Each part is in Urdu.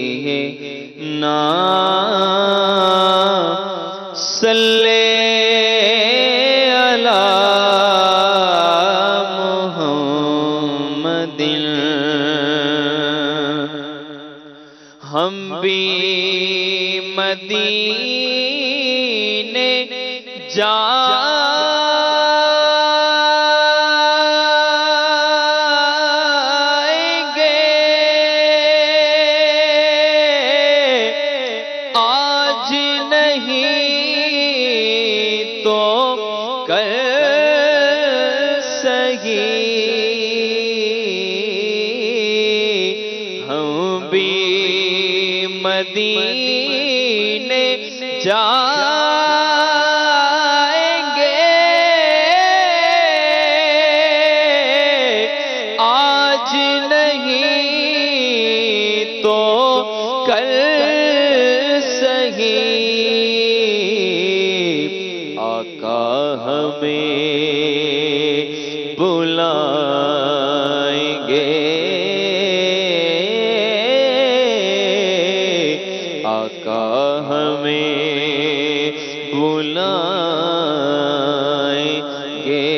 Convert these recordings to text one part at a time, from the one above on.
شفیعنا صلی علی محمد ہم بھی مدینے جائیں گے آج نہیں تو کل سہی ہم بھی مدینے جائیں گے آج نہیں تو کل سہی آقا ہمیں بلائیں گے آقا ہمیں بلائیں گے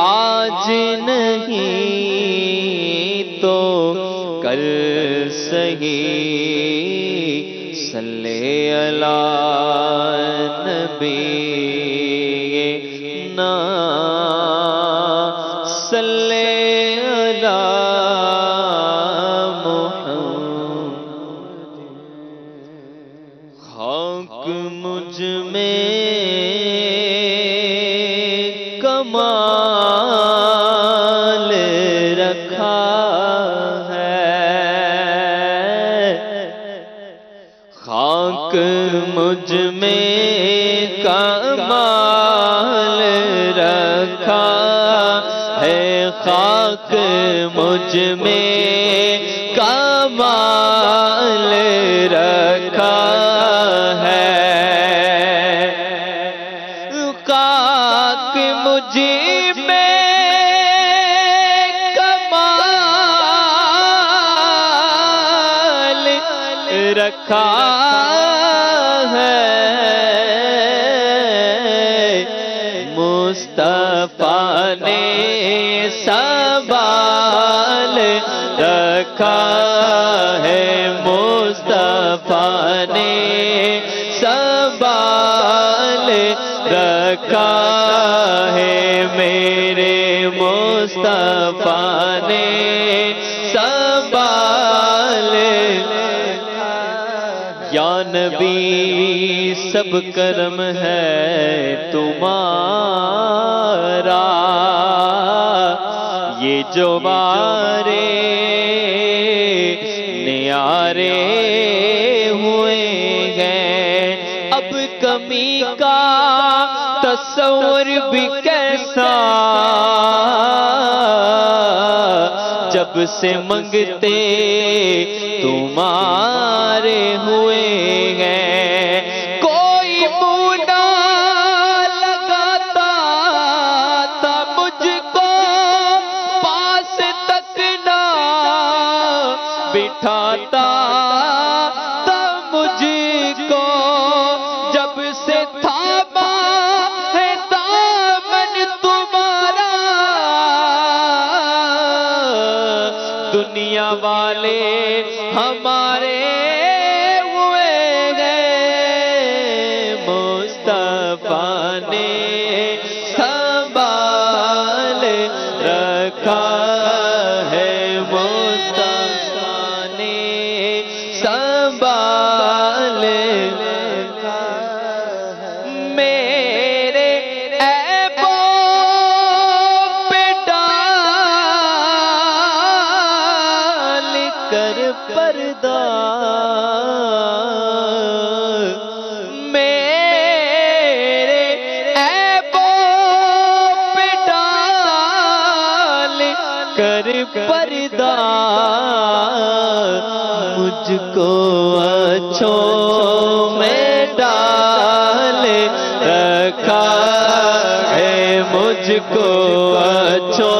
آج نہیں تو کل سہی صلی علی نبینا صلی علی محمد خاک مجھ میں کمال رکھا ہے خاک مجھ میں کمال رکھا ہے خاک مجھ میں کمال رکھا خاک مجھ میں کمال رکھا ہے مصطفیٰ نے سنبھال رکھا ہے مصطفیٰ نے سنبھال رکھا ہے میرے مصطفیٰ نے سنبھال یا نبی سب کرم ہے تمہارا یہ جو بارے نیارے ہوئے ہیں اب کمی کا تصور بھی کیسا جب سے منگتے تمہارے ہوئے ہیں کوئی منہ نہ لگاتا تھا مجھ کو پاس تک نہ بٹھاتا تھا مجھ کو جب سے تھاما ہے دامن تمہارا دنیا والے ہمارے ہوئے گئے مصطفیٰ نے سنبھال رکھا ہے مصطفیٰ نے سنبھال رکھا میرے عیبوں پہ ڈال کر پردہ میرے عیبوں پہ ڈال کر پردہ مجھ کو اچھوں میں ڈال رکھا ہے مجھ کو اچھوں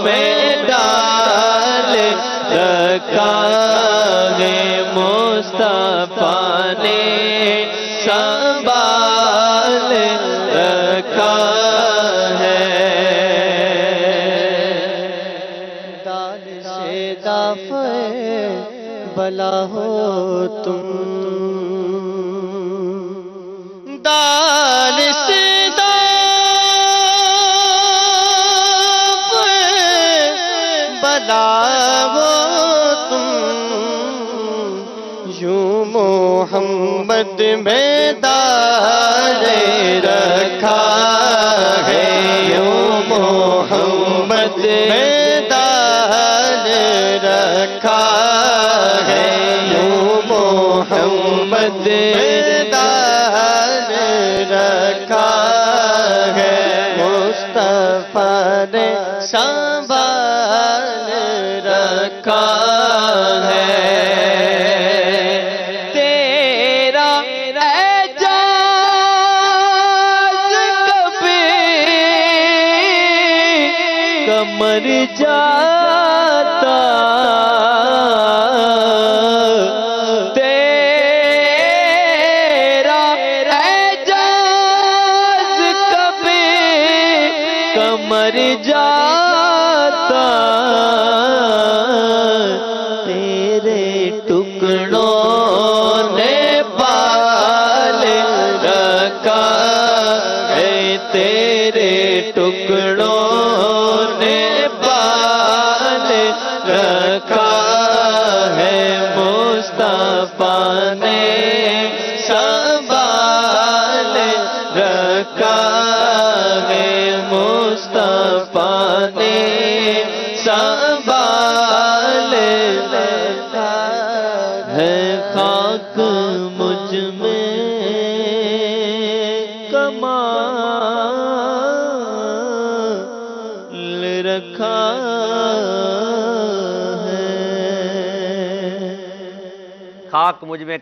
میں رکھا ہے مصطفیٰ نے سنبھال رکھا ہے دال سے دافع بلا ہو تم دال سے دافع بلا ہو تم یوں محمد میں دار رکھا ہے یوں محمد میں دار رکھا ہے یوں محمد میں دار رکھا ہے مصطفیٰ نے سنبھال رکھا ہے تیرا اعجاز کبھی کمر جاتا تیرا اعجاز کبھی کمر جاتا تیرے ٹکڑوں نے پال رکھا ہے تیرے ٹکڑوں نے پال رکھا ہے مصطفیٰ نے سنبھال رکھا ہے مصطفیٰ نے سنبھال رکھا ہے خاک مجھ میں کمال رکھا ہے خاک مجھ میں